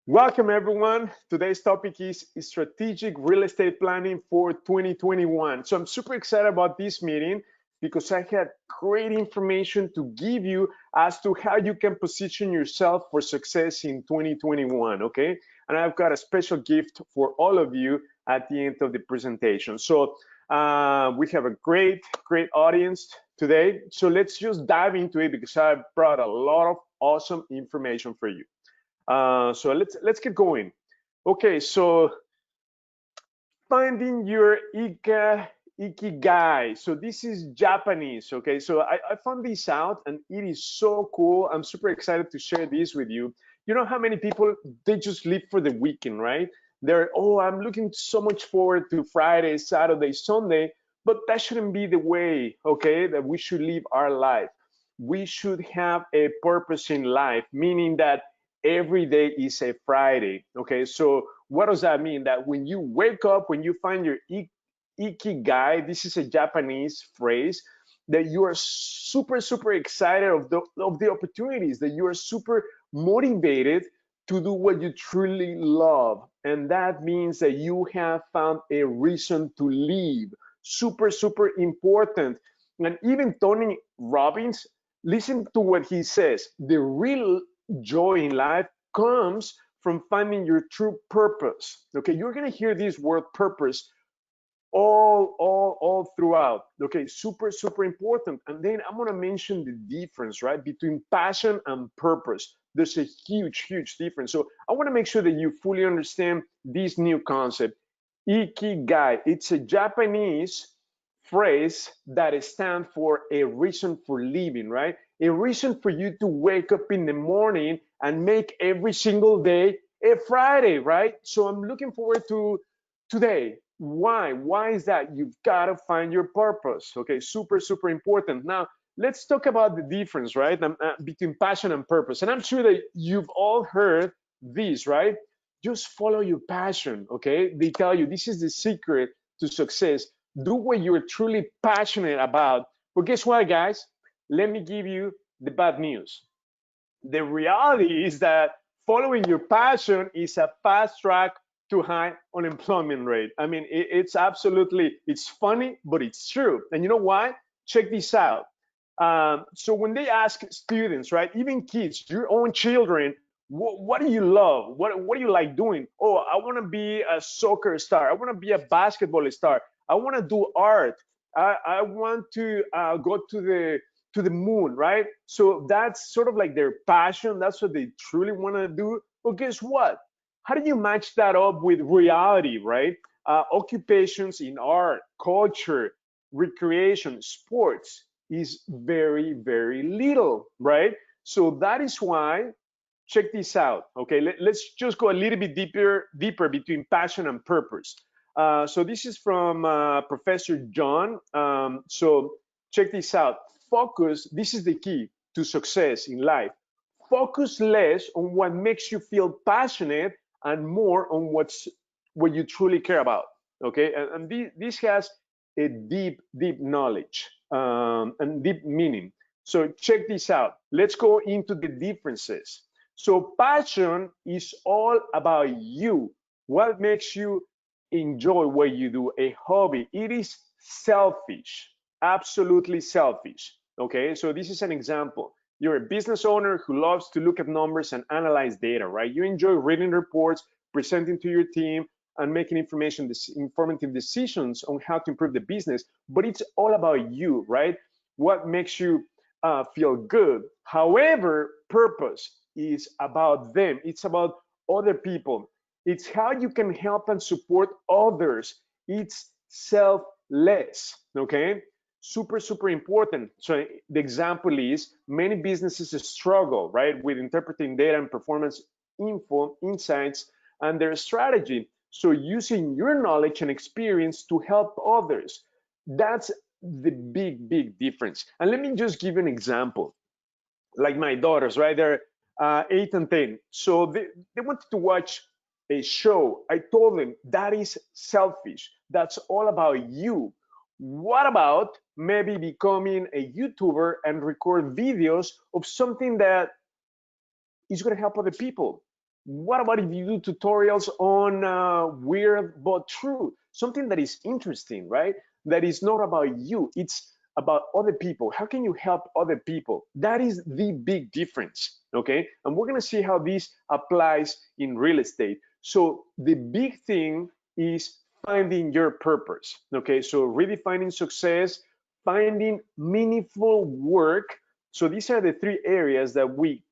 Welcome everyone. Today's topic is strategic real estate planning for 2021. So I'm super excited about this meeting because I had great information to give you as to how you can position yourself for success in 2021, okay? And I've got a special gift for all of you at the end of the presentation. So we have a great audience today. So let's just dive into it because I brought a lot of awesome information for you. So let's get going. Okay, so finding your Ikigai. So this is Japanese. Okay, so I found this out and it is so cool. I'm super excited to share this with you. You know how many people they just live for the weekend, right? I'm looking so much forward to Friday, Saturday, Sunday, but that shouldn't be the way, okay, that we should live our life. We should have a purpose in life, meaning that every day is a Friday. Okay, so what does that mean? That when you wake up, when you find your Ikigai, this is a Japanese phrase, that you are super excited of the opportunities, that you are super motivated to do what you truly love. And that means that you have found a reason to live. Super important. And even Tony Robbins, listen to what he says. The real joy in life comes from finding your true purpose. Okay, you're gonna hear this word purpose all throughout. Okay, super important. And then I'm gonna mention the difference, right, between passion and purpose. There's a huge difference. So I want to make sure that you fully understand this new concept. Ikigai, it's a Japanese phrase that stands for a reason for living, right? A reason for you to wake up in the morning and make every single day a Friday, right? So I'm looking forward to today. Why is that? You've got to find your purpose. Okay, super important. Now let's talk about the difference, right, between passion and purpose. And I'm sure that you've all heard this, right? Just follow your passion. Okay, they tell you this is the secret to success. Do what you're truly passionate about. But guess what, guys? Let me give you the bad news. The reality is that following your passion is a fast track to high unemployment rate. I mean, it's funny, but it's true. And you know why? Check this out. So when they ask students, right, even kids, your own children, what do you love? What do you like doing? Oh, I want to be a soccer star. I want to be a basketball star. I want to do art. I want to go to the moon, right? So that's sort of like their passion. That's what they truly want to do. But guess what? How do you match that up with reality, right? Occupations in art, culture, recreation, sports is very little, right? So that is why, check this out, okay? Let's just go a little bit deeper between passion and purpose. So this is from Professor John. So check this out. Focus, this is the key to success in life. Focus less on what makes you feel passionate and more on what you truly care about. Okay, and this has a deep knowledge and deep meaning. So check this out. Let's go into the differences. So passion is all about you. What makes you enjoy what you do? A hobby. It is selfish, absolutely selfish. Okay, so this is an example. You're a business owner who loves to look at numbers and analyze data, right? You enjoy reading reports, presenting to your team, and making informative decisions on how to improve the business. But it's all about you, right? What makes you feel good. However, purpose is about them. It's about other people. It's how you can help and support others. It's selfless, okay? Super important. So the example is many businesses struggle, right, with interpreting data and performance insights and their strategy. So using your knowledge and experience to help others, that's the big difference. And let me just give you an example. Like my daughters, right? They're 8 and 10. So they wanted to watch a show. I told them that is selfish. That's all about you. What about maybe becoming a YouTuber and record videos of something that is going to help other people? What about if you do tutorials on weird but true? Something that is interesting, right? That is not about you, it's about other people. How can you help other people? That is the big difference, okay? And we're gonna see how this applies in real estate. So the big thing is finding your purpose, okay? So redefining success, finding meaningful work. So these are the three areas that we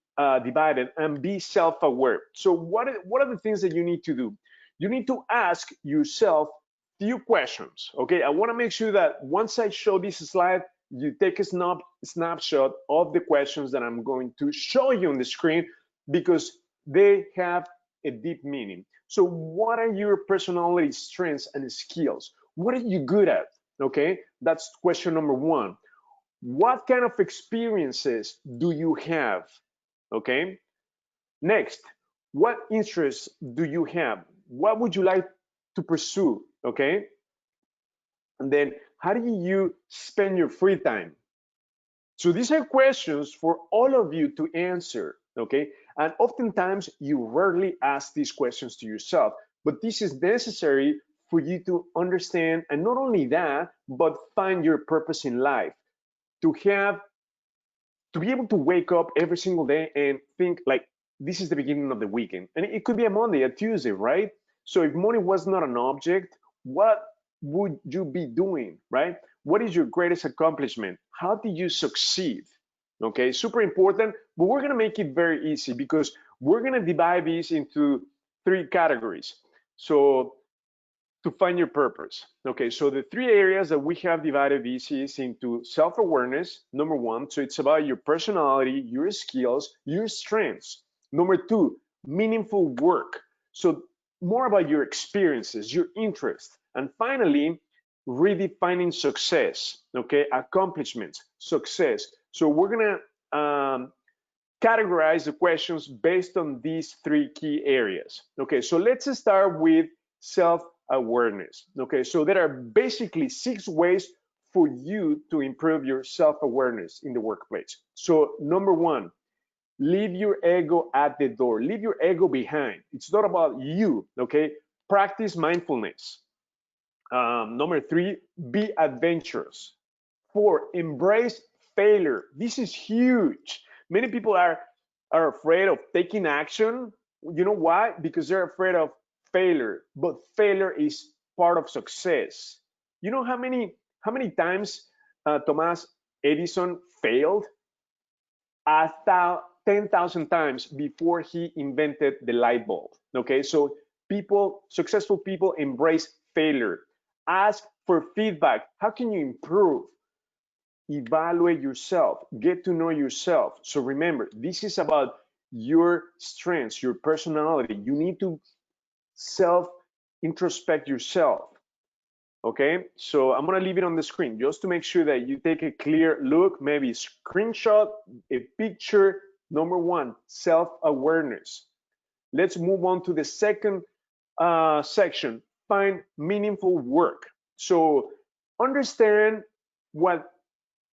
divided, and be self-aware. So what are the things that you need to do? You need to ask yourself few questions, okay? I want to make sure that once I show this slide, you take a snapshot of the questions that I'm going to show you on the screen, because they have a deep meaning. So what are your personality strengths and skills? What are you good at? Okay, that's question number one. What kind of experiences do you have? Okay. Next, what interests do you have? What would you like to pursue? Okay. And then, how do you spend your free time? So these are questions for all of you to answer. Okay. And oftentimes you rarely ask these questions to yourself, but this is necessary for you to understand, and not only that, but find your purpose in life. To be able to wake up every single day and think like this is the beginning of the weekend, and it could be a Monday, a Tuesday, right? So if money was not an object, what would you be doing, right? What is your greatest accomplishment? How did you succeed? Okay, super important, but we're gonna make it very easy, because we're gonna divide these into three categories. So to find your purpose. Okay, so the three areas that we have divided this is into self-awareness, number one. So it's about your personality, your skills, your strengths. Number two, meaningful work. So more about your experiences, your interests. And finally, redefining success, okay, accomplishments, success. So we're gonna categorize the questions based on these three key areas. Okay, so let's start with self-awareness. Okay, so there are basically 6 ways for you to improve your self-awareness in the workplace. So number one, leave your ego at the door. Leave your ego behind. It's not about you, okay? Practice mindfulness. Number 3, be adventurous. 4, embrace failure. This is huge. Many people are afraid of taking action. You know why? Because they're afraid of failure. But failure is part of success. You know how many times Thomas Edison failed? 10,000 times before he invented the light bulb. Okay, so successful people embrace failure. Ask for feedback. How can you improve? Evaluate yourself, get to know yourself. So remember, this is about your strengths, your personality. You need to self introspect yourself. Okay, so I'm gonna leave it on the screen just to make sure that you take a clear look, maybe screenshot a picture. Number one, self-awareness. Let's move on to the second section, find meaningful work. So understand what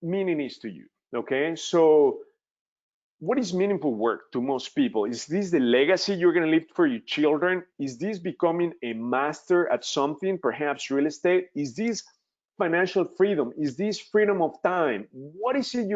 meaning is to you. Okay, so what is meaningful work to most people? Is this the legacy you're going to leave for your children? Is this becoming a master at something, perhaps real estate? Is this financial freedom? Is this freedom of time? What is it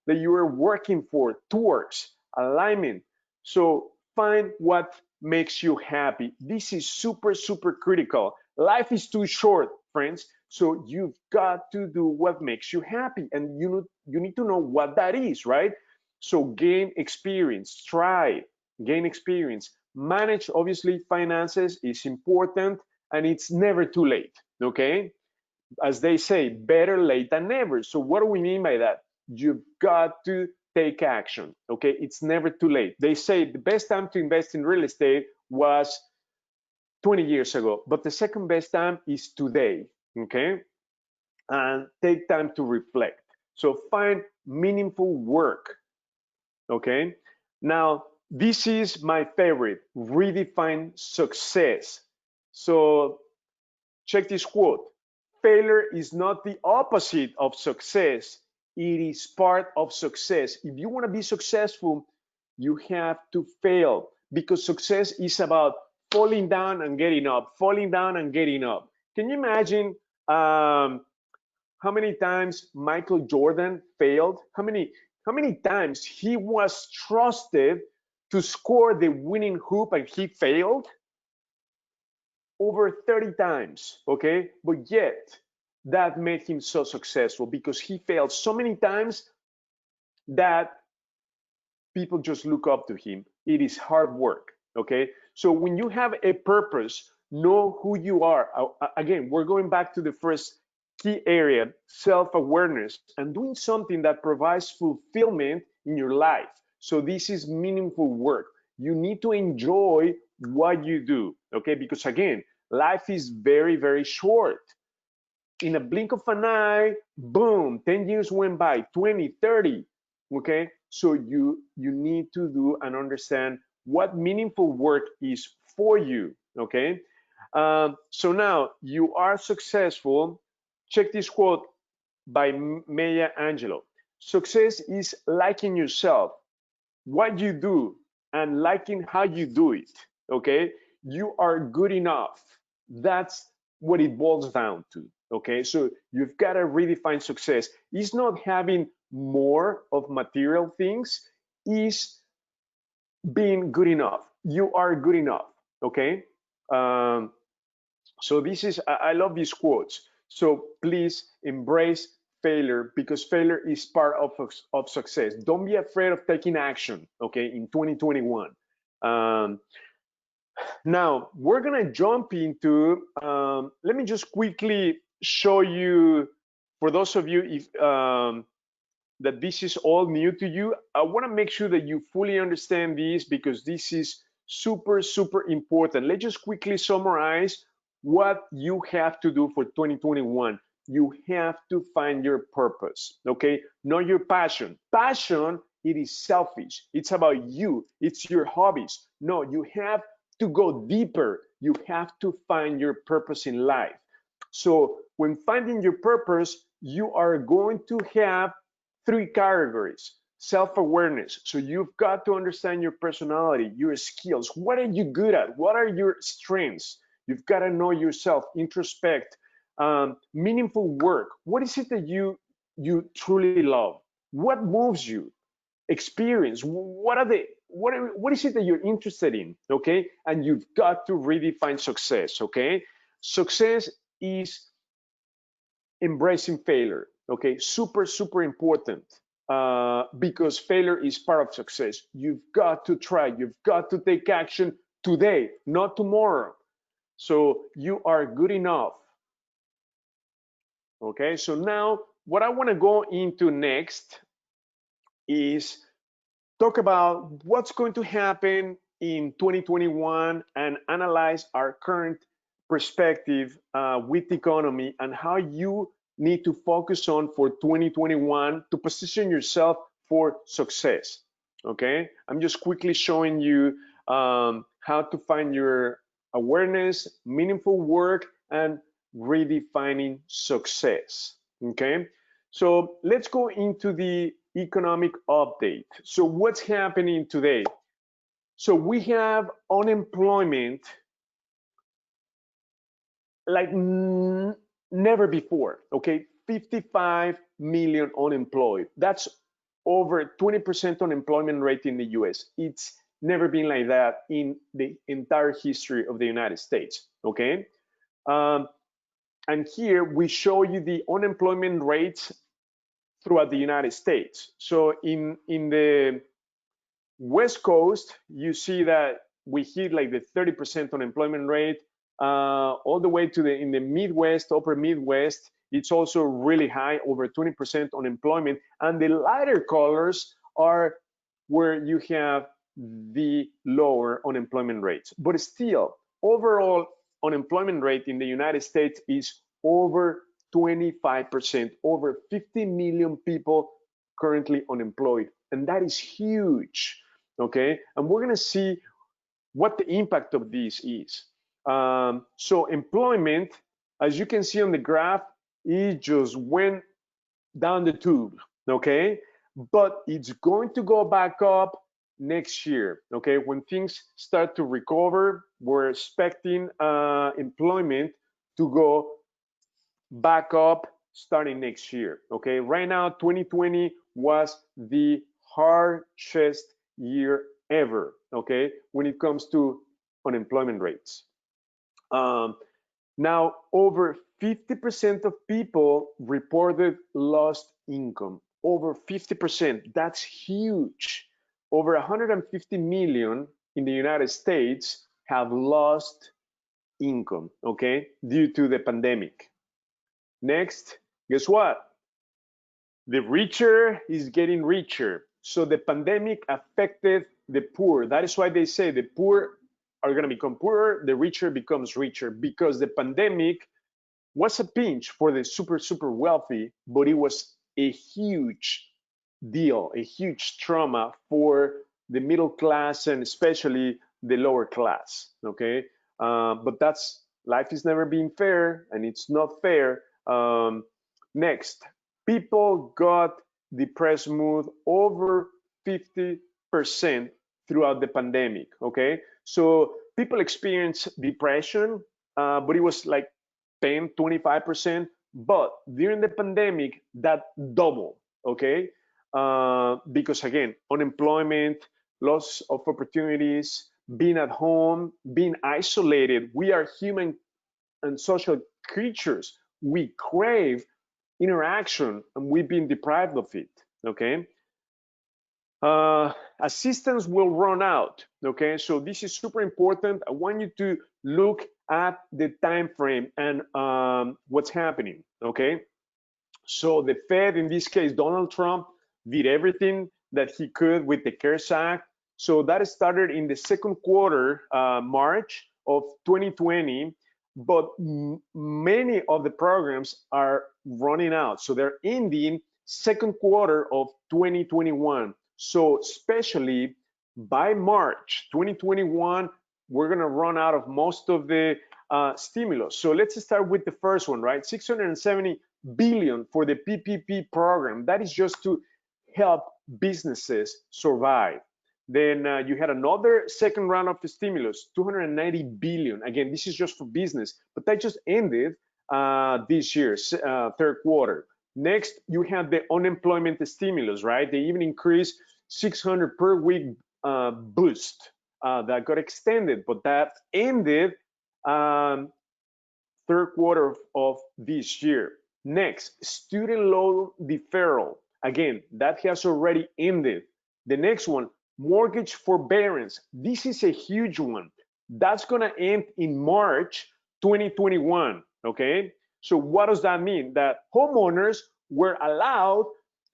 that you are working for, towards, alignment? So find what makes you happy. This is super, super critical. Life is too short, friends. So you've got to do what makes you happy, and you need to know what that is, right? So gain experience, try, gain experience. Manage, obviously, finances is important, and it's never too late, okay? As they say, better late than never. So what do we mean by that? You've got to take action, okay? It's never too late. They say the best time to invest in real estate was 20 years ago, but the second best time is today, okay? And take time to reflect. So find meaningful work, okay? Now, this is my favorite, redefine success. So check this quote. Failure is not the opposite of success. It is part of success. If you want to be successful, you have to fail. because success is about falling down and getting up, falling down and getting up. Can you imagine how many times Michael Jordan failed? How many times he was trusted to score the winning hoop and he failed? Over 30 times, okay? But yet, that made him so successful because he failed so many times that people just look up to him. It is hard work, okay? So when you have a purpose, know who you are. Again, we're going back to the first key area, self-awareness, and doing something that provides fulfillment in your life. So this is meaningful work. You need to enjoy what you do, okay? Because again, life is very, very short. In a blink of an eye, boom, 10 years went by, 20, 30, okay? So you need to do and understand what meaningful work is for you, okay? So now you are successful. Check this quote by Maya Angelou. Success is liking yourself, what you do, and liking how you do it, okay? You are good enough. That's what it boils down to, okay? So you've got to redefine success. It's not having more of material things, it's being good enough. You are good enough, okay? So this is, I love these quotes. So please embrace failure because failure is part of success. Don't be afraid of taking action, okay, in 2021. Now, we're going to jump into, let me just quickly show you, for those of you if that this is all new to you, I want to make sure that you fully understand this because this is super, super important. Let's just quickly summarize what you have to do for 2021. You have to find your purpose, okay? Not your passion. Passion, it is selfish. It's about you. It's your hobbies. No, you have to go deeper. You have to find your purpose in life. So when finding your purpose, you are going to have three categories. Self-awareness. So you've got to understand your personality, your skills. What are you good at? What are your strengths? You've got to know yourself, introspect. Meaningful work. What is it that you truly love? What moves you? Experience. What is it that you're interested in? Okay, and you've got to redefine success. Okay, success is embracing failure. Okay, super, super important because failure is part of success. You've got to try, you've got to take action today, not tomorrow. So you are good enough. Okay, so now what I want to go into next is talk about what's going to happen in 2021 and analyze our current perspective with the economy and how you need to focus on for 2021 to position yourself for success. Okay, I'm just quickly showing you how to find your awareness, meaningful work, and redefining success. Okay, so let's go into the economic update. So what's happening today? So we have unemployment like never before, okay? 55 million unemployed. That's over 20% unemployment rate in the US. It's never been like that in the entire history of the United States, okay? And here we show you the unemployment rates throughout the United States. So in the West Coast, you see that we hit like the 30% unemployment rate, all the way to in the Midwest, upper Midwest, it's also really high, over 20% unemployment. And the lighter colors are where you have the lower unemployment rates. But still, overall unemployment rate in the United States is over 25%, over 50 million people currently unemployed. And that is huge, okay? And we're gonna see what the impact of this is. So employment, as you can see on the graph, it just went down the tube, okay? But it's going to go back up next year. Okay, when things start to recover, we're expecting employment to go back up starting next year. Okay, right now 2020 was the harshest year ever. Okay, when it comes to unemployment rates. Now, over 50% of people reported lost income. Over 50%. That's huge. Over 150 million in the United States have lost income, okay, due to the pandemic. Next, guess what? The richer is getting richer. So the pandemic affected the poor. That is why they say the poor are going to become poorer, the richer becomes richer, because the pandemic was a pinch for the super wealthy, but it was a huge deal, a huge trauma for the middle class and especially the lower class. Okay, but that's life is never being fair, and it's not fair. Next, people got depressed mood over 50% throughout the pandemic. Okay, so people experience depression, but it was like 10, 25%. But during the pandemic, that doubled. Okay, because again, unemployment, loss of opportunities, being at home, being isolated. We are human and social creatures. We crave interaction, and we've been deprived of it. Okay, assistance will run out. Okay, so this is super important. I want you to look at the time frame and what's happening. Okay, so the Fed, in this case Donald Trump, did everything that he could with the CARES Act. So that started in the second quarter, March of 2020, but many of the programs are running out. So they're ending second quarter of 2021. So especially by March 2021, we're going to run out of most of the stimulus. So let's start with the first one, right? 670 billion for the PPP program. That is just to help businesses survive. Then you had another second round of the stimulus, 290 billion. Again, this is just for business, but that just ended this year, third quarter. Next, you have the unemployment stimulus, right? They even increased 600 per week boost that got extended, but that ended third quarter of this year. Next, student loan deferral. Again, that has already ended. The next one, mortgage forbearance. This is a huge one. That's going to end in March 2021. Okay, so what does that mean? That homeowners were allowed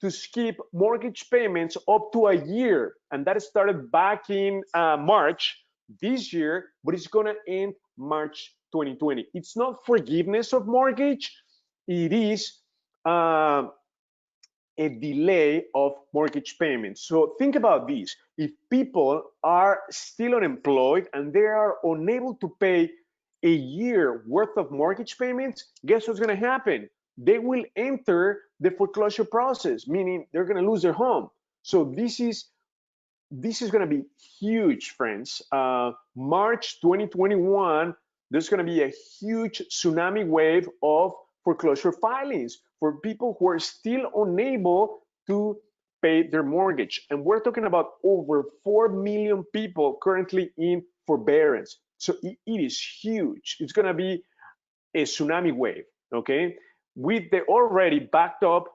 to skip mortgage payments up to a year, and that started back in March this year, but it's going to end March 2020. It's not forgiveness of mortgage, it is a delay of mortgage payments. So think about this. If people are still unemployed and they are unable to pay a year worth of mortgage payments, guess what's going to happen? They will enter the foreclosure process, meaning they're going to lose their home. So this is going to be huge, friends. March 2021, there's going to be a huge tsunami wave of foreclosure filings for people who are still unable to pay their mortgage. And we're talking about over 4 million people currently in forbearance. So it is huge. It's going to be a tsunami wave, okay? With the already backed up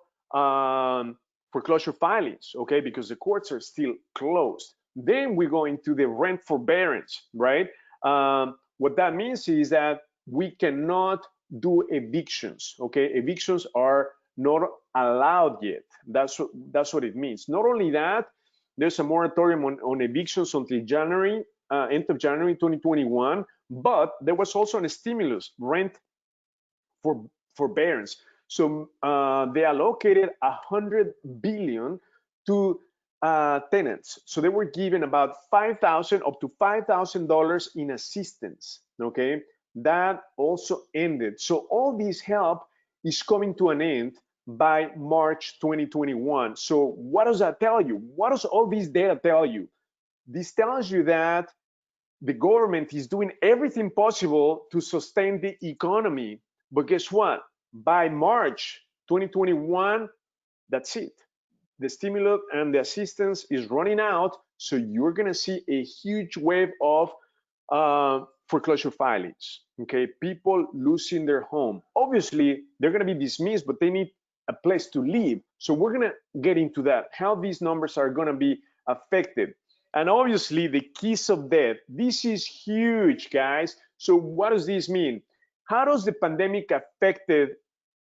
foreclosure filings, okay, because the courts are still closed. Then we go into the rent forbearance, right? What that means is that we cannot do evictions, okay? Evictions are not allowed yet. That's what it means. Not only that, there's a moratorium on evictions until January, end of January 2021, but there was also a stimulus, rent forbearance. So they allocated 100 billion to tenants. So they were given about $5,000 up to $5,000 in assistance. Okay, that also ended. So all this help is coming to an end by March 2021. So what does that tell you? What does all this data tell you? This tells you that the government is doing everything possible to sustain the economy. But guess what? By March 2021, that's it. The stimulus and the assistance is running out. So you're going to see a huge wave of foreclosure filings. Okay, people losing their home. Obviously, they're going to be dismissed, but they need a place to live. So we're going to get into that, how these numbers are going to be affected. And obviously, the keys of death. This is huge, guys. So what does this mean? How does the pandemic affected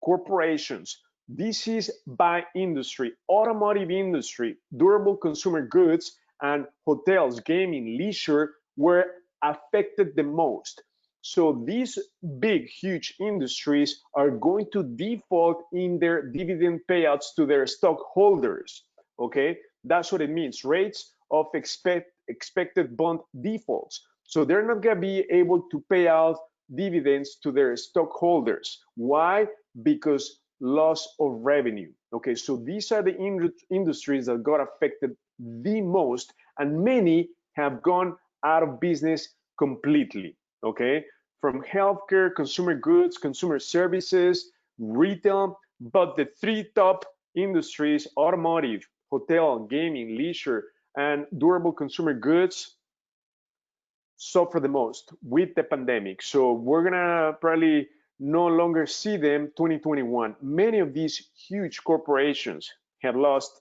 corporations? This is by industry, automotive industry, durable consumer goods, and hotels, gaming, leisure were affected the most. So these big, huge industries are going to default in their dividend payouts to their stockholders. Okay, that's what it means. Rates of expected bond defaults. So they're not going to be able to pay out dividends to their stockholders. Why? Because loss of revenue. Okay, so these are the industries that got affected the most, and many have gone out of business completely. Okay, from healthcare, consumer goods, consumer services, retail, but the three top industries, automotive, hotel, gaming, leisure, and durable consumer goods, suffer the most with the pandemic. So we're gonna probably no longer see them 2021. Many of these huge corporations have lost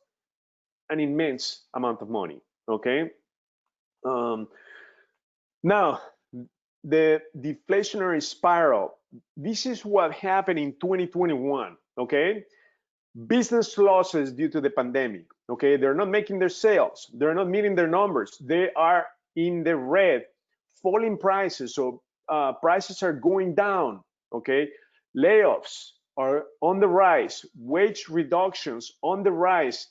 an immense amount of money. Okay. Now, the deflationary spiral. This is what happened in 2021. Okay. Business losses due to the pandemic. Okay. They're not making their sales. They're not meeting their numbers. They are in the red. Falling prices. So prices are going down. Okay. Layoffs are on the rise. Wage reductions on the rise.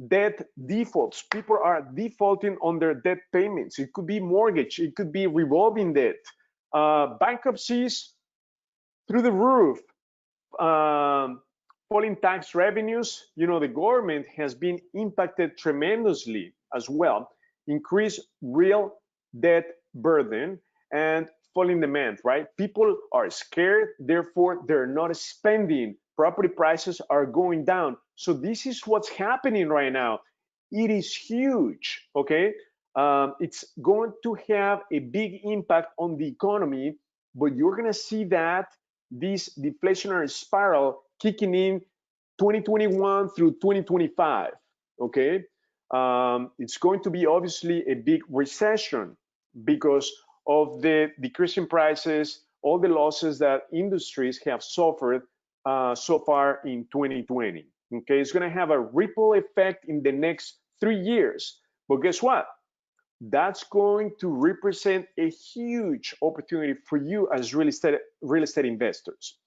Debt defaults. People are defaulting on their debt payments. It could be mortgage. It could be revolving debt. Bankruptcies through the roof. Falling tax revenues. You know, the government has been impacted tremendously as well. Increased real debt burden and falling demand, right? People are scared, therefore they're not spending. Property prices are going down. So this is what's happening right now. It is huge, okay? It's going to have a big impact on the economy, but you're gonna see that this deflationary spiral kicking in 2021 through 2025, okay? It's going to be obviously a big recession because of the decreasing prices, all the losses that industries have suffered so far in 2020. Okay, it's going to have a ripple effect in the next 3 years. But guess what? That's going to represent a huge opportunity for you as real estate investors.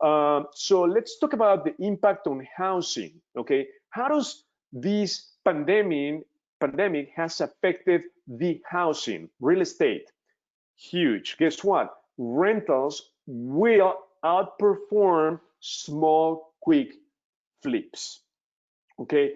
So let's talk about the impact on housing. Okay, how does this pandemic has affected the housing, real estate? Huge. Guess what? Rentals will outperform small, quick flips. Okay,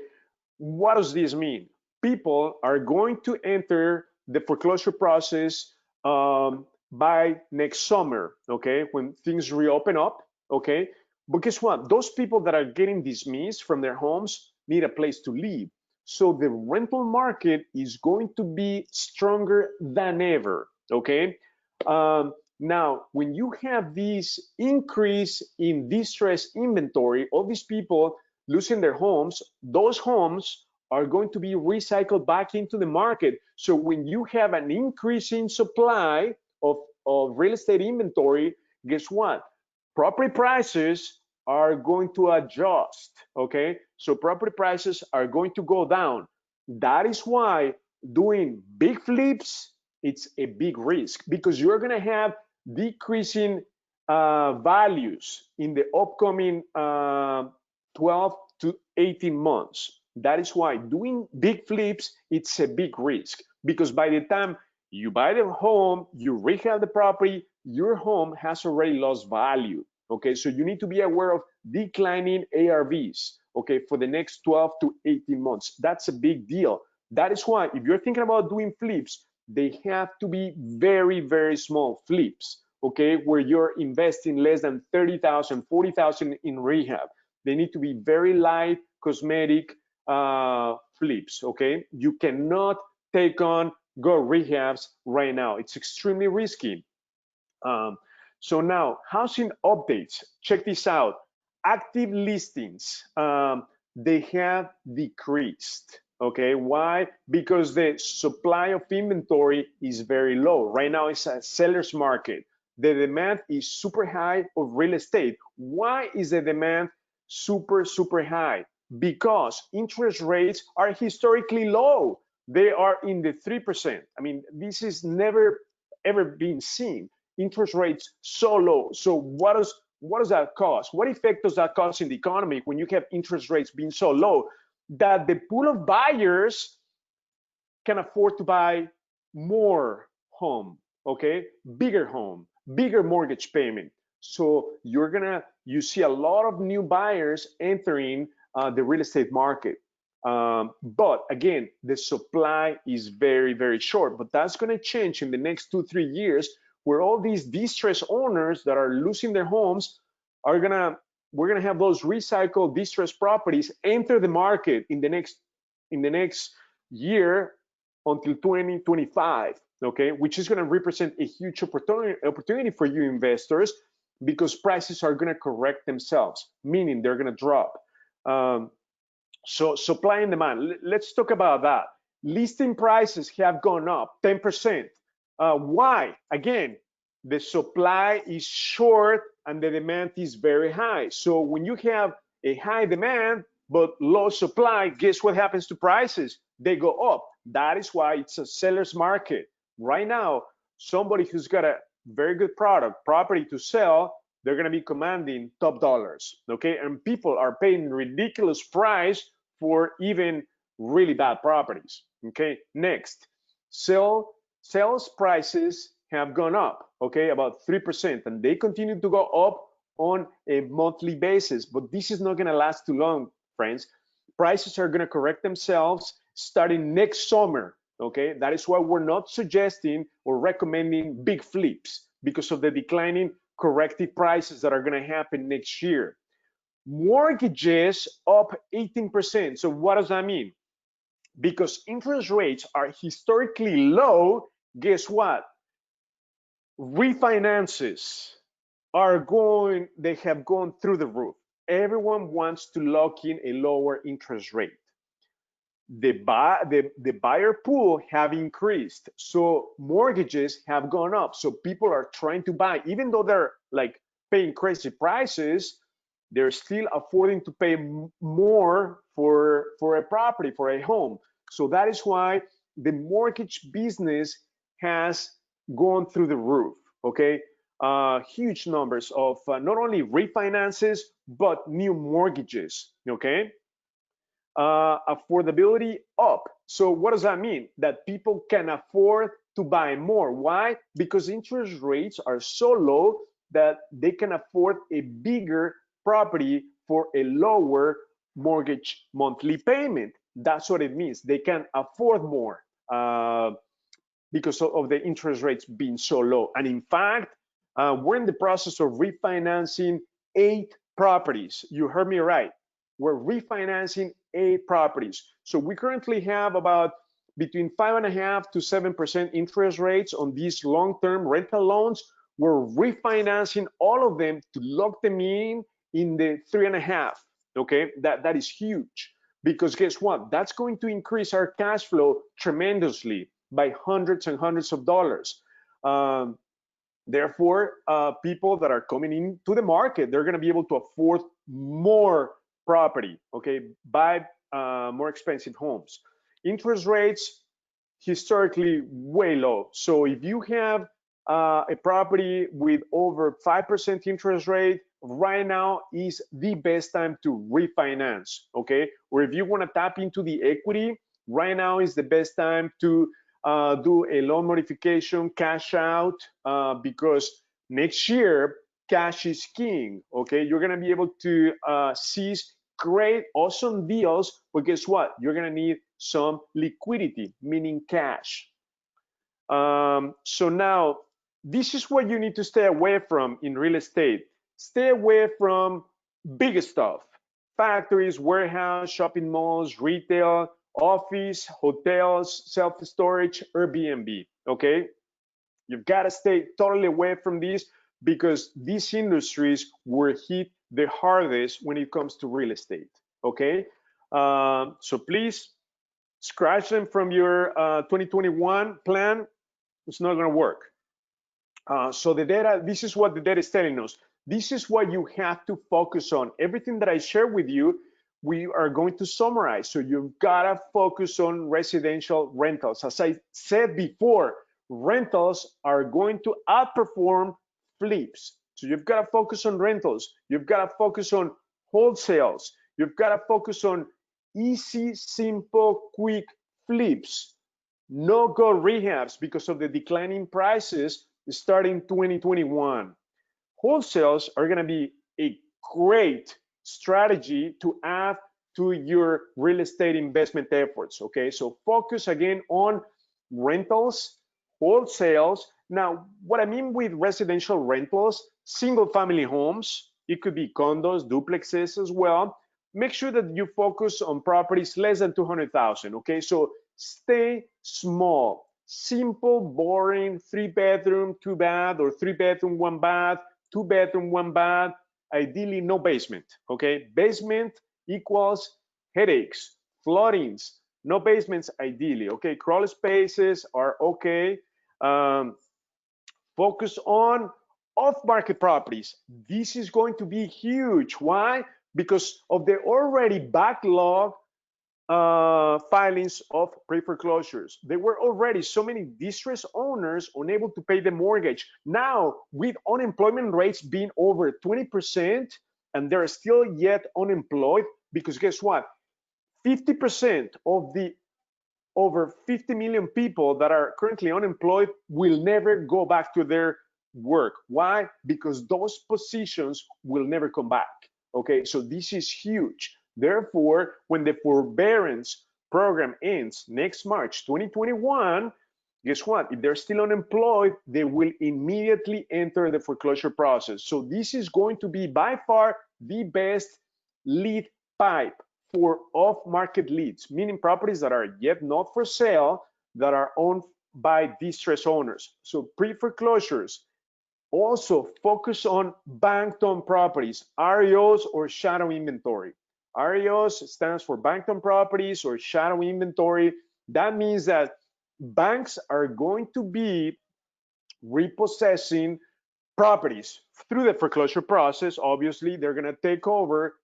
what does this mean? People are going to enter the foreclosure process by next summer, okay, when things reopen up, okay? But guess what? Those people that are getting dismissed from their homes need a place to live. So the rental market is going to be stronger than ever, okay? Now, when you have this increase in distress inventory, all these people losing their homes, those homes are going to be recycled back into the market. So when you have an increase in supply of real estate inventory, guess what? Property prices are going to adjust, okay? So property prices are going to go down. That is why doing big flips, it's a big risk because you're gonna have decreasing values in the upcoming 12 to 18 months. That is why doing big flips, it's a big risk because by the time you buy the home, you rehab the property, your home has already lost value. Okay, so you need to be aware of declining ARVs, okay, for the next 12 to 18 months. That's a big deal. That is why if you're thinking about doing flips, they have to be very, very small flips, okay, where you're investing less than 30,000, 40,000 in rehab. They need to be very light, cosmetic flips, okay? You cannot take on go rehabs right now. It's extremely risky. So now, housing updates. Check this out. Active listings, they have decreased. Okay, why? Because the supply of inventory is very low. Right now, it's a seller's market. The demand is super high of real estate. Why is the demand super, super high? Because interest rates are historically low. They are in the 3%. I mean, this is never ever been seen. Interest rates so low. So what does that cause? What effect does that cause in the economy when you have interest rates being so low that the pool of buyers can afford to buy more home, okay? Bigger home, bigger mortgage payment. So you see a lot of new buyers entering the real estate market. But again, the supply is very, very short, but that's going to change in the next 2-3 years, where all these distressed owners that are losing their homes we're gonna have those recycled distressed properties enter the market in the next year until 2025, okay, which is going to represent a huge opportunity for you investors, because prices are going to correct themselves, meaning they're going to drop. So supply and demand, let's talk about that. Listing prices have gone up 10%. Why? Again, the supply is short and the demand is very high. So when you have a high demand but low supply, guess what happens to prices? They go up. That is why it's a seller's market. Right now, somebody who's got a very good property to sell, they're going to be commanding top dollars, okay? And people are paying ridiculous price for even really bad properties, okay? Next, sales prices have gone up, okay, about 3%, and they continue to go up on a monthly basis, but this is not going to last too long, friends. Prices are going to correct themselves starting next summer, okay? That is why we're not suggesting or recommending big flips, because of the declining corrective prices that are going to happen next year. Mortgages up 18%. So what does that mean? Because interest rates are historically low, guess what? Refinances they have gone through the roof. Everyone wants to lock in a lower interest rate. The buyer pool have increased, so mortgages have gone up. So people are trying to buy, even though they're like paying crazy prices, they're still affording to pay more for a property, for a home. So that is why the mortgage business has gone through the roof, okay? Huge numbers of not only refinances, but new mortgages, okay? Affordability up. So what does that mean? That people can afford to buy more. Why? Because interest rates are so low that they can afford a bigger property for a lower mortgage monthly payment. That's what it means. They can afford more because of the interest rates being so low. And in fact, we're in the process of refinancing 8 properties. You heard me right. We're refinancing 8 properties. So we currently have about between 5.5% to 7% interest rates on these long-term rental loans. We're refinancing all of them to lock them in the 3.5%. Okay, that is huge, because guess what? That's going to increase our cash flow tremendously by hundreds and hundreds of dollars. Therefore, people that are coming into the market, they're going to be able to afford more property, okay, buy more expensive homes. Interest rates historically way low. So if you have a property with over 5% interest rate, right now is the best time to refinance, okay? Or if you want to tap into the equity, right now is the best time to do a loan modification, cash out, because next year cash is king, okay? You're gonna be able to seize great, awesome deals, but guess what? You're gonna need some liquidity, meaning cash. So now, this is what you need to stay away from in real estate. Stay away from big stuff: factories, warehouse, shopping malls, retail, office, hotels, self-storage, Airbnb, okay? You've got to stay totally away from these because these industries were hit the hardest when it comes to real estate, okay? So please scratch them from your 2021 plan. It's not going to work. So the data, this is what the data is telling us. This is what you have to focus on. Everything that I share with you, we are going to summarize. So you've got to focus on residential rentals. As I said before, rentals are going to outperform flips. So you've got to focus on rentals. You've got to focus on wholesales. You've got to focus on easy, simple, quick flips. No go rehabs because of the declining prices starting 2021. Wholesales are going to be a great strategy to add to your real estate investment efforts. Okay, so focus again on rentals, wholesales. Now, what I mean with residential rentals, single family homes, it could be condos, duplexes as well. Make sure that you focus on properties less than 200,000. Okay, so stay small, simple, boring, 3-bedroom, 2-bath, or 3-bedroom, 1-bath, 2-bedroom, 1-bath, ideally no basement, okay? Basement equals headaches, floodings, no basements ideally, okay? Crawl spaces are okay. Focus on off-market properties. This is going to be huge. Why? Because of the already backlog filings of pre-foreclosures. There were already so many distressed owners unable to pay the mortgage. Now, with unemployment rates being over 20%, and they're still yet unemployed, because guess what? 50% of the over 50 million people that are currently unemployed will never go back to their work. Why? Because those positions will never come back. Okay, so this is huge. Therefore, when the forbearance program ends next March 2021, guess what? If they're still unemployed, they will immediately enter the foreclosure process. So this is going to be by far the best lead pipe for off-market leads, meaning properties that are yet not for sale, that are owned by distressed owners. So pre-foreclosures. Also focus on bank-owned properties, REOs or shadow inventory. REOs stands for bank-owned properties or shadow inventory. That means that banks are going to be repossessing properties through the foreclosure process. Obviously, they're going to take over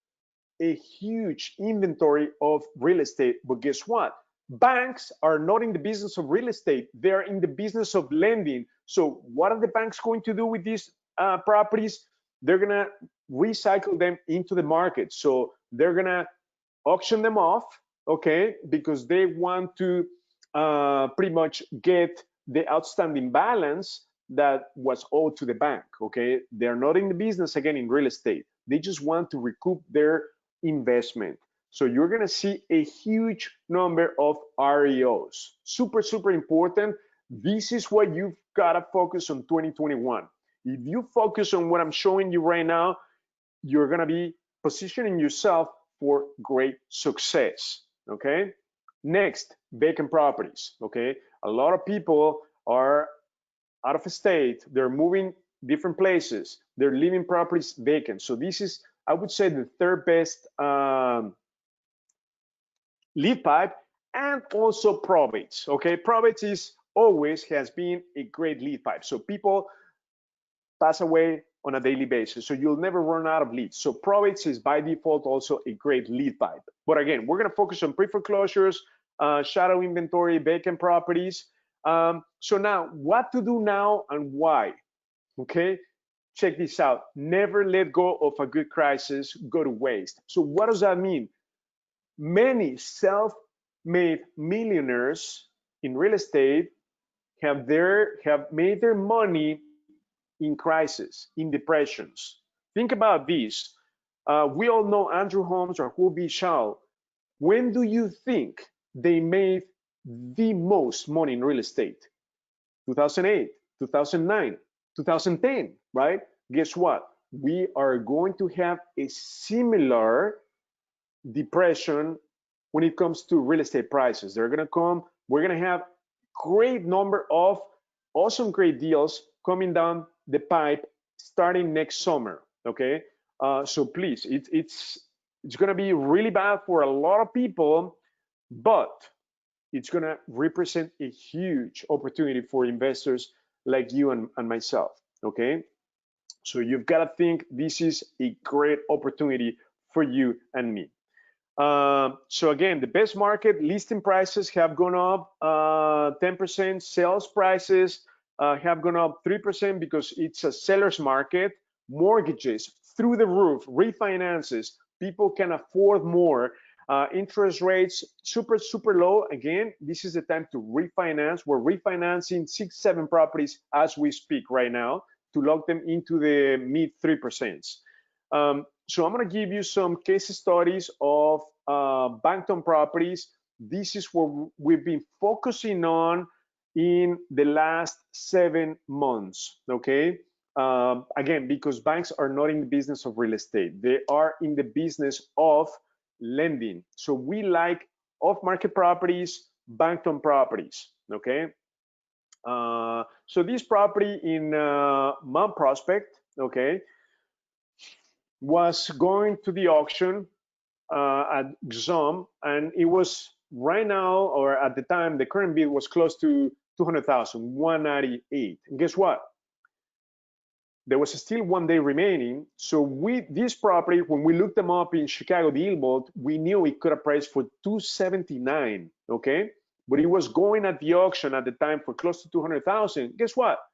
a huge inventory of real estate. But guess what? Banks are not in the business of real estate. They're in the business of lending. So what are the banks going to do with these properties? They're going to recycle them into the market. So they're going to auction them off, okay, because they want to pretty much get the outstanding balance that was owed to the bank, okay? They're not in the business, again, in real estate. They just want to recoup their investment. So you're going to see a huge number of REOs. Super, super important. This is what you've got to focus on 2021. If you focus on what I'm showing you right now, you're going to be positioning yourself for great success, okay? Next, vacant properties, okay? A lot of people are out of state. They're moving different places. They're leaving properties vacant. So this is, I would say, the third best lead pipe, and also probates, okay? Probates is always has been a great lead pipe. So people pass away on a daily basis, so you'll never run out of leads. So probates is by default also a great lead pipe. But again, we're going to focus on pre-foreclosures, shadow inventory, vacant properties. So now, what to do now and why? Okay, check this out. Never let go of a good crisis go to waste. So what does that mean? Many self-made millionaires in real estate have made their money in crisis, in depressions. Think about this. We all know Andrew Holmes or Hu Bi Shao. When do you think they made the most money in real estate. 2008, 2009, 2010, right? Guess what? We are going to have a similar depression when it comes to real estate prices. They're going to come, we're going to have great number of awesome great deals coming down the pipe starting next summer, okay? So please, it's going to be really bad for a lot of people, but it's going to represent a huge opportunity for investors like you and myself, okay? So you've got to think this is a great opportunity for you and me. So again, the best market, listing prices have gone up 10%, sales prices have gone up 3% because it's a seller's market. Mortgages through the roof, refinances, people can afford more. Interest rates super low. Again, this is the time to refinance. We're refinancing 6-7 properties as we speak right now to lock them into the mid 3%. So I'm going to give you some case studies of bank-owned properties. This is what we've been focusing on in the last 7 months, okay? Again, because banks are not in the business of real estate. They are in the business of lending. So we like off-market properties, bank-owned properties, okay? So this property in Mount Prospect, okay, was going to the auction at XOM, and it was right now, or at the time, the current bid was close to 200,000, 198. And guess what? There was still 1 day remaining. So this property, when we looked them up in ChicagoDealVault, we knew it could have priced for 279, okay? But it was going at the auction at the time for close to 200,000. Guess what?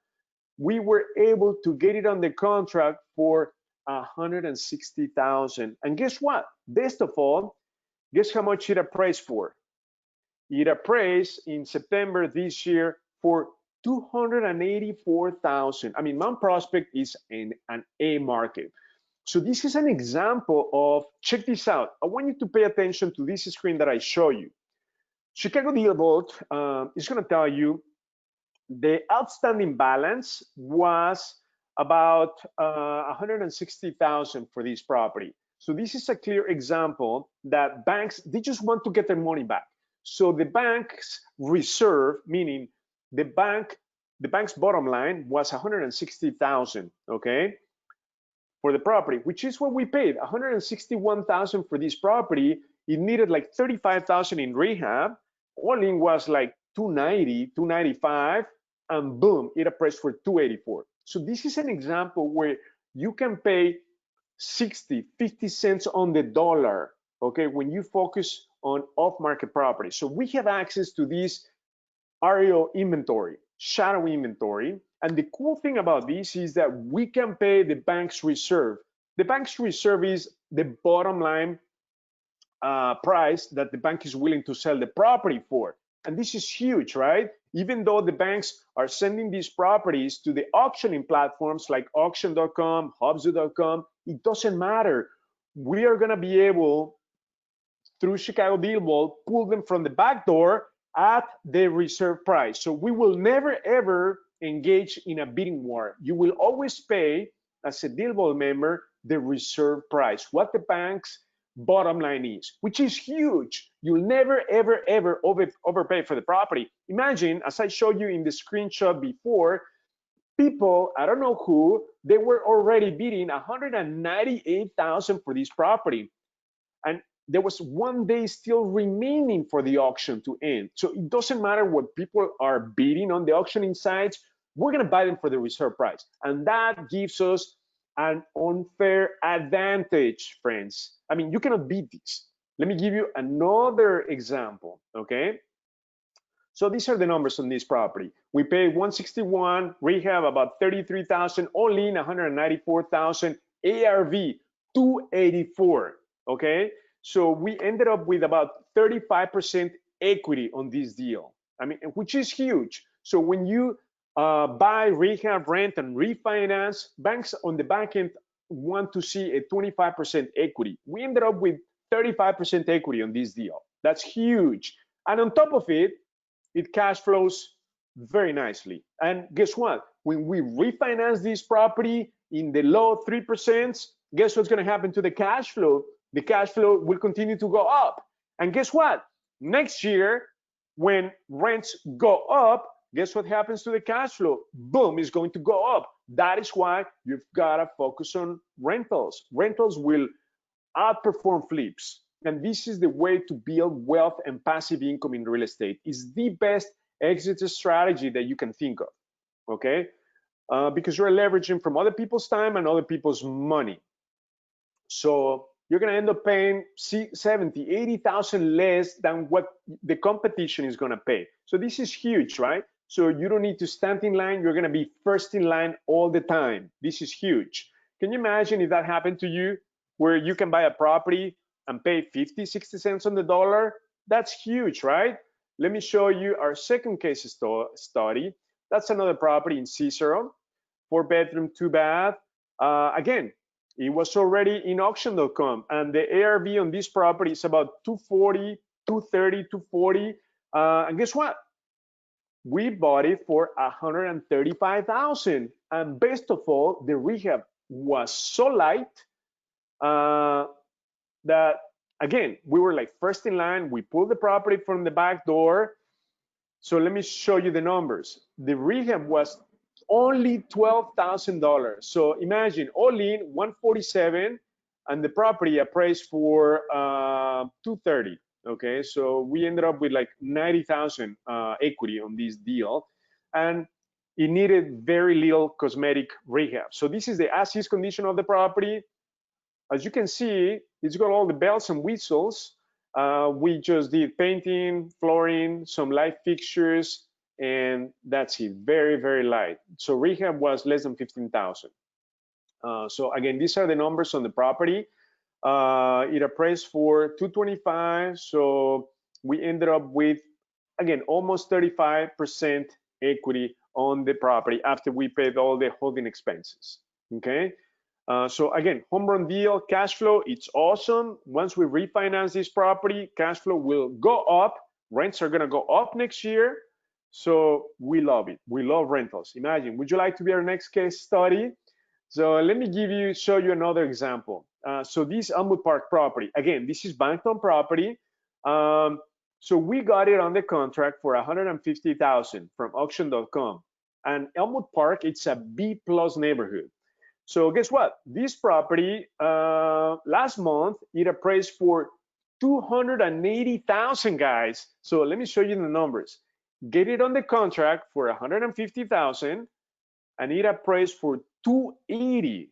We were able to get it on the contract for 160,000. And guess what? Best of all, guess how much it appraised for? It appraised in September this year for 284,000. I mean, Mount Prospect is an A market. So this is an example of, check this out. I want you to pay attention to this screen that I show you. ChicagoDealVault is going to tell you the outstanding balance was about 160,000 for this property. So this is a clear example that banks, they just want to get their money back. So the bank's reserve, meaning the bank's bottom line was 160,000, okay, for the property, which is what we paid, 161,000 for this property. It needed like 35,000 in rehab. All in was like 290, 295, and boom, it appraised for 284. So this is an example where you can pay 60, 50 cents on the dollar, okay, when you focus on off-market property. So we have access to this REO inventory, shadow inventory. And the cool thing about this is that we can pay the bank's reserve. The bank's reserve is the bottom line price that the bank is willing to sell the property for. And this is huge, right? Even though the banks are sending these properties to the auctioning platforms like auction.com, hubzu.com, it doesn't matter. We are going to be able, through ChicagoDealVault, pull them from the back door at the reserve price. So we will never, ever engage in a bidding war. You will always pay, as a DealVault member, the reserve price, what the bank's bottom line is, which is huge. You'll never, ever, ever overpay for the property. Imagine, as I showed you in the screenshot before, people, I don't know who, they were already bidding 198,000 for this property. And there was 1 day still remaining for the auction to end. So it doesn't matter what people are bidding on the auctioning sites, we're gonna buy them for the reserve price. And that gives us an unfair advantage, friends. I mean, you cannot beat this. Let me give you another example, okay? So these are the numbers on this property. We paid 161, rehab about 33,000, all in 194,000, ARV 284, okay? So we ended up with about 35% equity on this deal. I mean, which is huge. So when you buy, rehab, rent, and refinance, banks on the back end want to see a 25% equity. We ended up with 35% equity on this deal. That's huge. And on top of it, it cash flows very nicely. And guess what? When we refinance this property in the low 3%, guess what's going to happen to the cash flow? The cash flow will continue to go up. And guess what? Next year, when rents go up, guess what happens to the cash flow? Boom, it's going to go up. That is why you've got to focus on rentals. Rentals will outperform flips. And this is the way to build wealth and passive income in real estate. It's the best exit strategy that you can think of, okay? Because you're leveraging from other people's time and other people's money. So you're gonna end up paying 70, 80,000 less than what the competition is gonna pay. So this is huge, right? So you don't need to stand in line, you're gonna be first in line all the time. This is huge. Can you imagine if that happened to you, where you can buy a property and pay 50, 60 cents on the dollar? That's huge, right? Let me show you our second case study. That's another property in Cicero, 4-bedroom, 2-bath. Again, it was already in auction.com, and the ARV on this property is about 240, 230, 240. And guess what? We bought it for 135,000. And best of all, the rehab was so light that, again, we were like first in line. We pulled the property from the back door. So let me show you the numbers. The rehab was only $12,000. So imagine all in 147, and the property appraised for 230. Okay, so we ended up with like 90,000 equity on this deal, and it needed very little cosmetic rehab. So this is the as-is condition of the property. As you can see, it's got all the bells and whistles. We just did painting, flooring, some light fixtures, and that's it. Very, very light. So rehab was less than 15,000. So again, these are the numbers on the property. It appraised for 225. So we ended up with, again, almost 35% equity on the property after we paid all the holding expenses. Okay. So again, home run deal, cash flow, it's awesome. Once we refinance this property, cash flow will go up. Rents are gonna go up next year. So we love it. We love rentals. Imagine, would you like to be our next case study? So let me show you another example. So this Elmwood Park property, again, this is Bankton property. So we got it on the contract for 150,000 from auction.com. And Elmwood Park, it's a B+ neighborhood. So guess what? This property, last month, it appraised for 280,000, guys. So let me show you the numbers. Get it on the contract for 150,000, and it appraised for 280.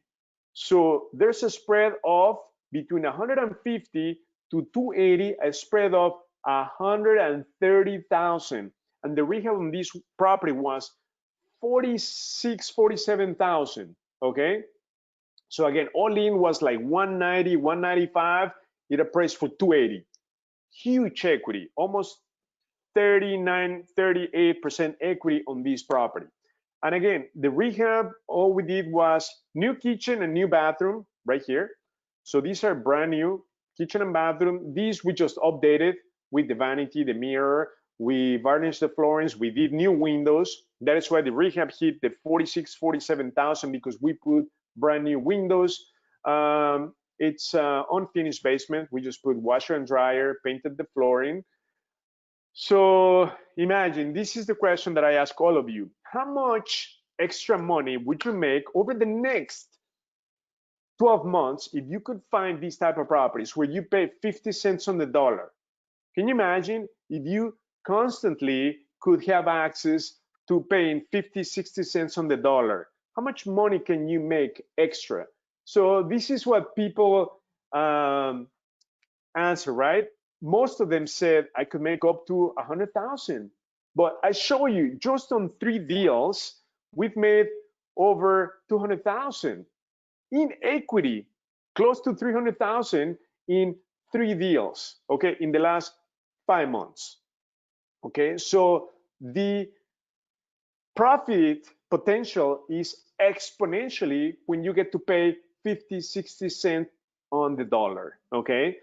So there's a spread of between 150 to 280, a spread of 130,000. And the rehab on this property was 46, 47,000. Okay, so again, all in was like 190, 195. It appraised for 280. Huge equity, almost 39, 38% equity on this property. And again, the rehab, all we did was new kitchen and new bathroom right here. So these are brand new kitchen and bathroom. These we just updated with the vanity, the mirror. We varnished the floorings. We did new windows. That is why the rehab hit the 46, 47,000, because we put brand new windows. It's unfinished basement. We just put washer and dryer, painted the flooring. So imagine, this is the question that I ask all of you. How much extra money would you make over the next 12 months if you could find these type of properties where you pay 50 cents on the dollar? Can you imagine if you constantly could have access to paying 50, 60 cents on the dollar? How much money can you make extra? So this is what people answer, right? Most of them said I could make up to 100,000. But I show you, just on 3 deals, we've made over 200,000 in equity, close to 300,000 in 3 deals, okay, in the last 5 months. Okay, so the profit potential is exponentially when you get to pay 50, 60 cents on the dollar. Okay,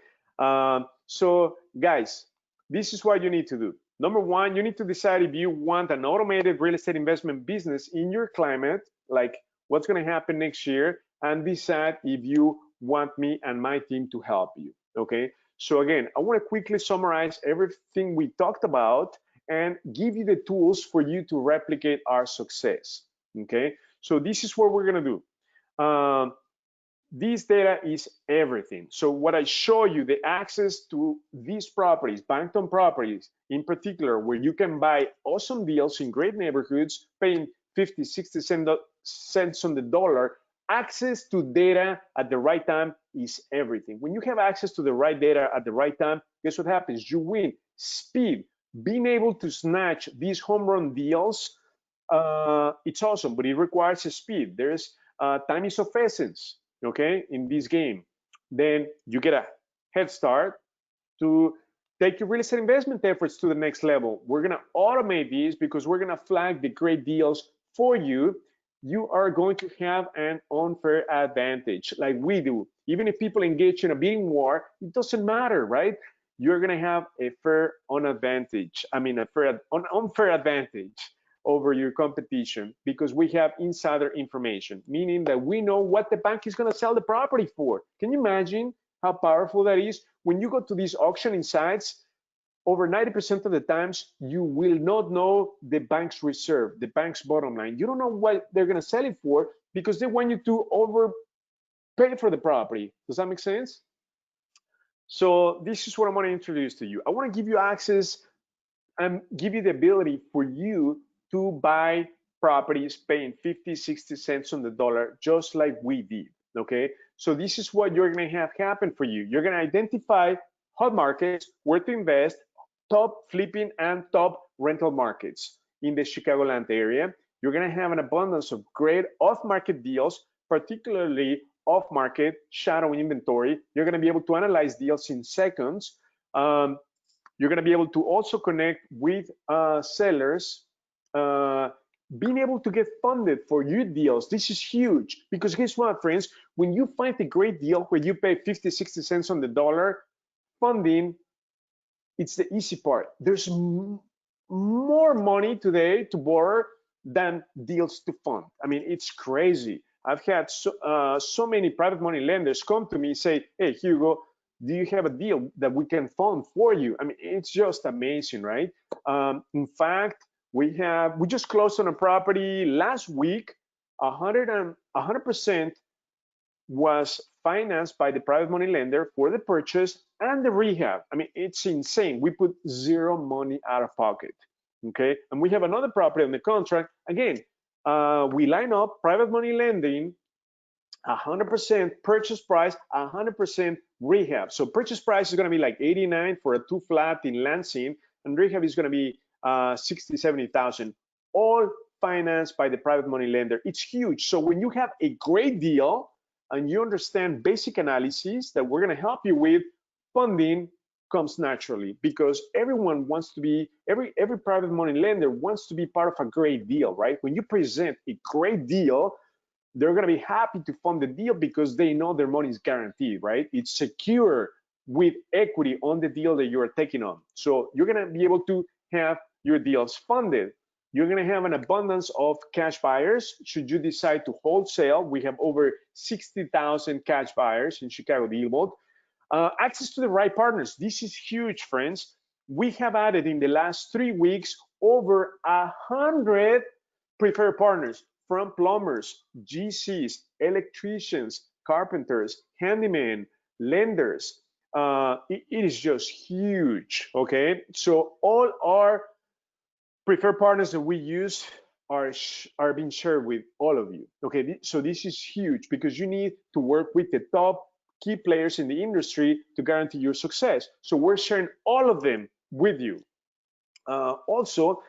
so guys, this is what you need to do. Number one, you need to decide if you want an automated real estate investment business in your climate, like what's going to happen next year, and decide if you want me and my team to help you. Okay. So again, I want to quickly summarize everything we talked about and give you the tools for you to replicate our success. Okay. So this is what we're going to do. This data is everything. So what I show you, the access to these properties, bank-owned properties in particular, where you can buy awesome deals in great neighborhoods, paying 50, 60 cents on the dollar. Access to data at the right time is everything. When you have access to the right data at the right time, guess what happens? You win. Speed. Being able to snatch these home run deals, it's awesome, but it requires a speed. There's time is of essence, okay, in this game. Then you get a head start to take your real estate investment efforts to the next level. We're gonna automate these because we're gonna flag the great deals for you. You are going to have an unfair advantage like we do. Even if people engage in a bidding war, it doesn't matter, right? You're gonna have a fair advantage. I mean, unfair advantage over your competition because we have insider information, meaning that we know what the bank is going to sell the property for. Can you imagine how powerful that is? When you go to these auctioning sites, over 90% of the times, you will not know the bank's reserve, the bank's bottom line. You don't know what they're going to sell it for because they want you to overpay for the property. Does that make sense? So this is what I'm going to introduce to you. I want to give you access and give you the ability for you to buy properties paying 50, 60 cents on the dollar, just like we did, okay? So this is what you're gonna have happen for you. You're gonna identify hot markets, where to invest, top flipping and top rental markets in the Chicagoland area. You're gonna have an abundance of great off-market deals, particularly off-market shadow inventory. You're gonna be able to analyze deals in seconds. You're going to be able to also connect with sellers, being able to get funded for your deals. This is huge because guess what, friends? When you find a great deal where you pay 50, 60 cents on the dollar, funding, it's the easy part. There's more money today to borrow than deals to fund. I mean, it's crazy. I've had so many private money lenders come to me and say, hey, Hugo, do you have a deal that we can fund for you? I mean, it's just amazing, right? In fact, we just closed on a property last week. 100% was financed by the private money lender for the purchase and the rehab. I mean, it's insane. We put zero money out of pocket, okay? And we have another property on the contract. Again, we line up private money lending, 100% purchase price, 100% rehab. So purchase price is going to be like 89 for a 2 flat in Lansing, and rehab is going to be 60, 70,000, all financed by the private money lender. It's huge. So when you have a great deal and you understand basic analysis that we're going to help you with, funding comes naturally because everyone wants to be, every private money lender wants to be part of a great deal, right? When you present a great deal, they're going to be happy to fund the deal because they know their money is guaranteed, right? It's secure with equity on the deal that you're taking on. So you're going to be able to have your deals funded. You're going to have an abundance of cash buyers. Should you decide to wholesale, we have over 60,000 cash buyers in ChicagoDealVault. Access to the right partners. This is huge, friends. We have added in the last 3 weeks over 100 preferred partners, from plumbers, GCs, electricians, carpenters, handymen, lenders. It is just huge, okay? So all our preferred partners that we use are being shared with all of you, okay? So this is huge because you need to work with the top key players in the industry to guarantee your success. So we're sharing all of them with you. Also,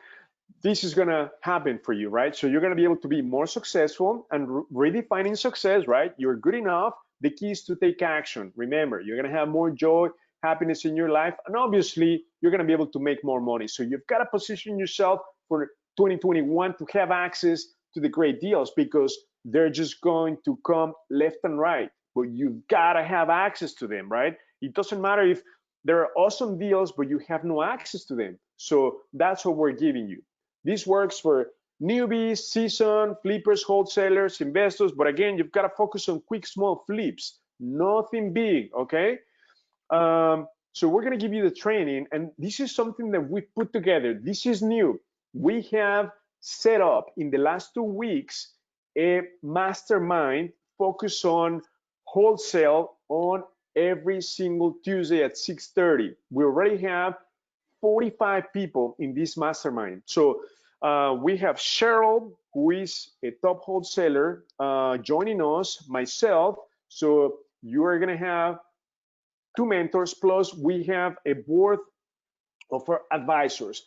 this is going to happen for you, right? So you're going to be able to be more successful and redefining success, right? You're good enough. The key is to take action. Remember, you're going to have more joy, happiness in your life, and obviously you're going to be able to make more money. So you've got to position yourself for 2021 to have access to the great deals because they're just going to come left and right, but you've got to have access to them, right? It doesn't matter if There are awesome deals, but you have no access to them. So that's what we're giving you. This works for newbies, seasoned, flippers, wholesalers, investors. But again, you've got to focus on quick, small flips, nothing big, okay? So we're going to give you the training, and this is something that we put together. This is new. We have set up in the last 2 weeks a mastermind focused on wholesale on every single Tuesday at 6:30. We already have 45 people in this mastermind. So we have Cheryl, who is a top wholesaler, joining us, myself. So you are going to have 2 mentors, plus we have a board of our advisors.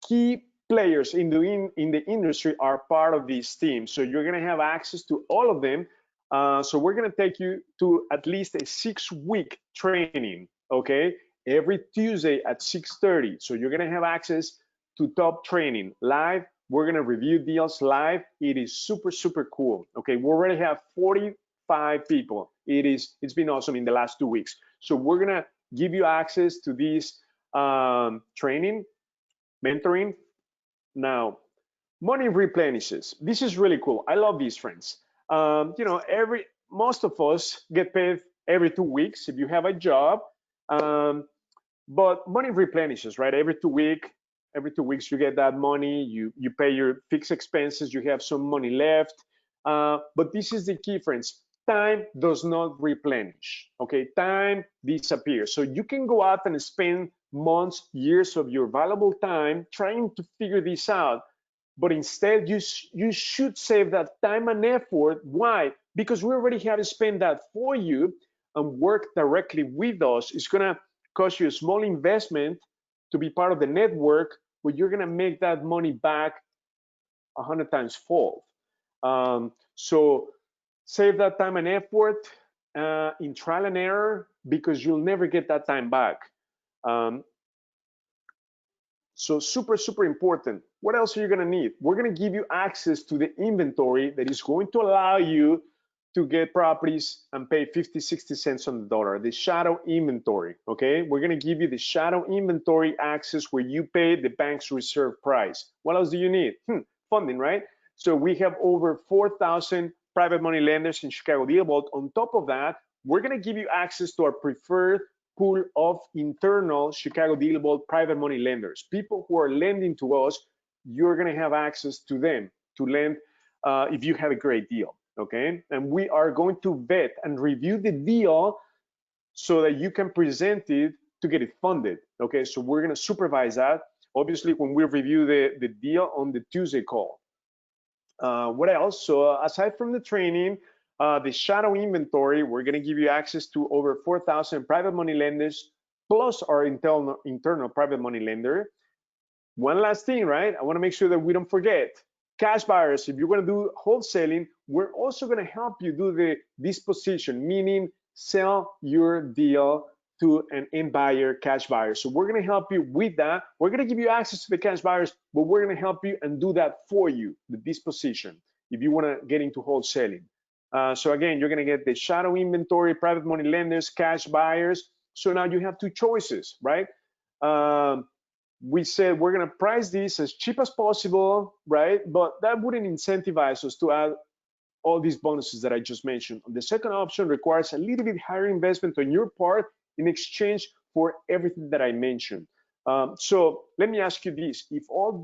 Key players in the industry are part of this team, so you're going to have access to all of them. So we're going to take you to at least a 6-week training, okay, every Tuesday at 6:30. So you're going to have access to top training live. We're going to review deals live. It is super, super cool. Okay, we already have 45 people. It's been awesome in the last 2 weeks. So we're going to give you access to this training, mentoring. Now, money replenishes. This is really cool. I love these, friends. You know, most of us get paid every 2 weeks if you have a job, but money replenishes, right? Every 2 weeks you get that money. You pay your fixed expenses. You have some money left. But this is the key, friends. Time does not replenish. Okay, time disappears. So you can go out and spend months, years of your valuable time trying to figure this out. But instead, you should save that time and effort. Why? Because we already have spent that for you, and work directly with us. It's going to cost you a small investment to be part of the network, but you're going to make that money back 100 times fold. So save that time and effort in trial and error, because you'll never get that time back. So super, super important. What else are you going to need? We're going to give you access to the inventory that is going to allow you to get properties and pay 50, 60 cents on the dollar, the shadow inventory, okay? We're going to give you the shadow inventory access where you pay the bank's reserve price. What else do you need? Funding, right? So we have over 4,000 private money lenders in ChicagoDealVault. On top of that, we're going to give you access to our preferred pool of internal ChicagoDealVault private money lenders, people who are lending to us. You're going to have access to them to lend if you have a great deal, okay? And we are going to vet and review the deal so that you can present it to get it funded, okay? So we're going to supervise that, obviously, when we review the deal on the Tuesday call. What else? So aside from the training, the shadow inventory, we're going to give you access to over 4,000 private money lenders, plus our internal private money lender. One last thing, right? I want to make sure that we don't forget. Cash buyers, if you're going to do wholesaling, we're also going to help you do the disposition, meaning sell your deal to an end buyer, cash buyer. So we're going to help you with that. We're going to give you access to the cash buyers, but we're going to help you and do that for you, the disposition, if you want to get into wholesaling. So again, you're going to get the shadow inventory, private money lenders, cash buyers. So now you have two choices, right? We said we're going to price this as cheap as possible, right? But that wouldn't incentivize us to add all these bonuses that I just mentioned. The second option requires a little bit higher investment on your part in exchange for everything that I mentioned. So let me ask you this: if all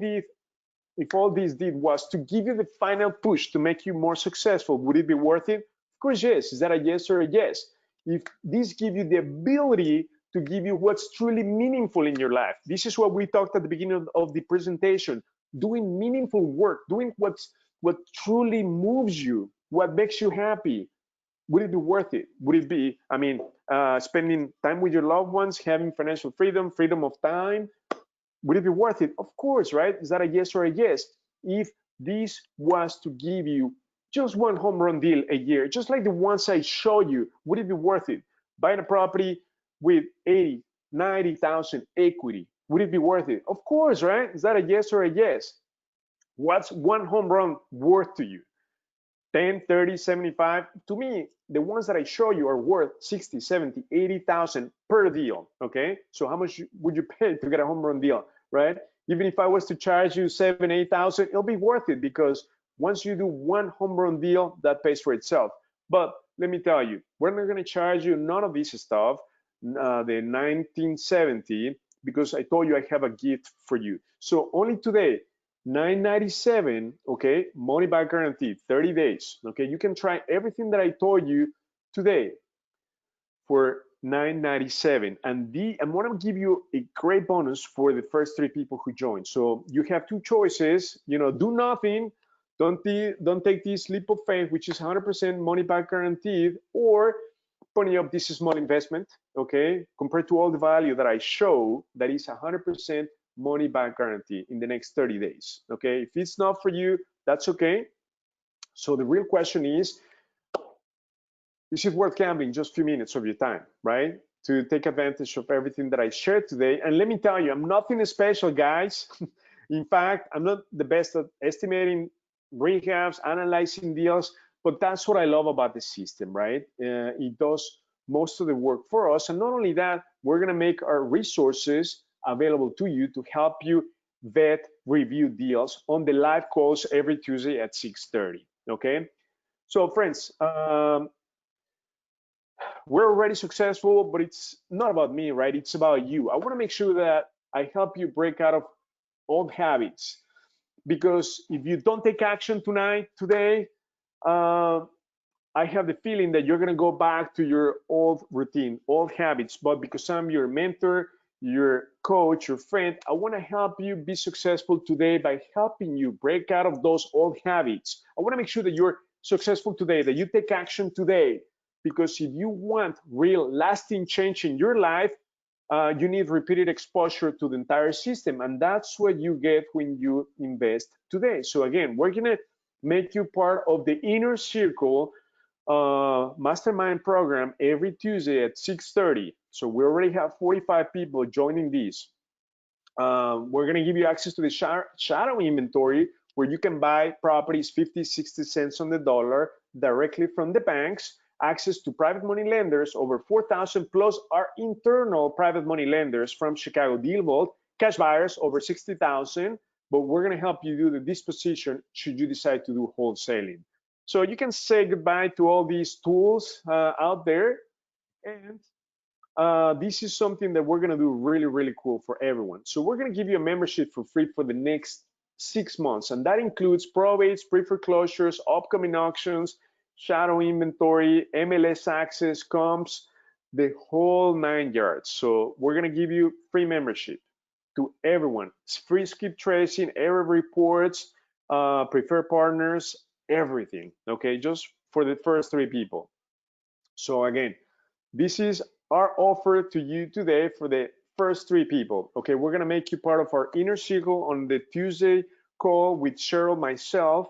this did was to give you the final push to make you more successful, would it be worth it? Of course, yes. Is that a yes or a yes? If this gives you the ability to give you what's truly meaningful in your life, this is what we talked at the beginning of the presentation: doing meaningful work, doing what truly moves you, what makes you happy. Would it be worth it? Would it be, spending time with your loved ones, having financial freedom, freedom of time? Would it be worth it? Of course, right? Is that a yes or a yes? If this was to give you just one home run deal a year, just like the ones I showed you, would it be worth it? Buying a property with 80, 90,000 equity, would it be worth it? Of course, right? Is that a yes or a yes? What's one home run worth to you? 10, 30, 75. To me, the ones that I show you are worth 60, 70, 80,000 per deal, okay? So how much would you pay to get a home run deal, right? Even if I was to charge you 7, 8,000, it'll be worth it because once you do one home run deal, that pays for itself. But let me tell you, we're not gonna charge you none of this stuff, the 1970, because I told you I have a gift for you. So only today, 997, okay, money back guarantee, 30 days, okay? You can try everything that I told you today for 997, and I'm gonna give you a great bonus for the first 3 people who join. So you have 2 choices, do nothing, don't take this leap of faith, which is 100% money back guaranteed, or pony up this small investment, okay, compared to all the value that I show, that is 100% money back guarantee in the next 30 days, okay? If it's not for you, that's okay. So the real question is it worth gambling just a few minutes of your time, right? To take advantage of everything that I shared today. And let me tell you, I'm nothing special, guys. In fact, I'm not the best at estimating rehabs, analyzing deals, but that's what I love about the system, right? It does most of the work for us. And not only that, we're gonna make our resources available to you to help you vet, review deals on the live calls every Tuesday at 6:30, okay? So friends, we're already successful, but it's not about me, right? It's about you. I want to make sure that I help you break out of old habits, because if you don't take action today, I have the feeling that you're going to go back to your old routine, old habits. But because I'm your mentor, your coach, your friend, I want to help you be successful today by helping you break out of those old habits. I want to make sure that you're successful today, that you take action today. Because if you want real lasting change in your life, you need repeated exposure to the entire system. And that's what you get when you invest today. So again, we're going to make you part of the inner circle mastermind program every Tuesday at 6:30. So we already have 45 people joining this. We're going to give you access to the shadow inventory, where you can buy properties 50, 60 cents on the dollar directly from the banks, access to private money lenders, over 4,000 plus our internal private money lenders from ChicagoDealVault, cash buyers over 60,000, but we're going to help you do the disposition should you decide to do wholesaling. So you can say goodbye to all these tools out there, and this is something that we're going to do really, really cool for everyone. So we're going to give you a membership for free for the next 6 months, and that includes probates, pre-foreclosures, upcoming auctions, shadow inventory, MLS access, comps, the whole 9 yards. So we're going to give you free membership to everyone. It's free skip tracing, error reports, preferred partners, everything, okay, just for the first 3 people. So again, this is our offer to you today for the first 3 people. Okay, we're gonna make you part of our inner circle on the Tuesday call with Cheryl, myself,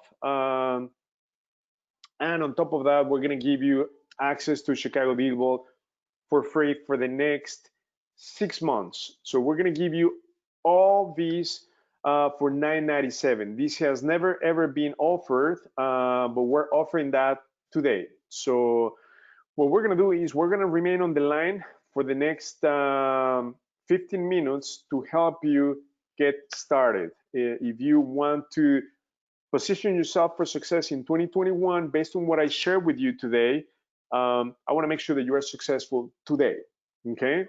and on top of that, we're gonna give you access to ChicagoDealVault for free for the next 6 months. So we're gonna give you all these for $9.97. This has never ever been offered, but we're offering that today. So what we're going to do is we're going to remain on the line for the next 15 minutes to help you get started. If you want to position yourself for success in 2021 based on what I shared with you today, I want to make sure that you are successful today. Okay.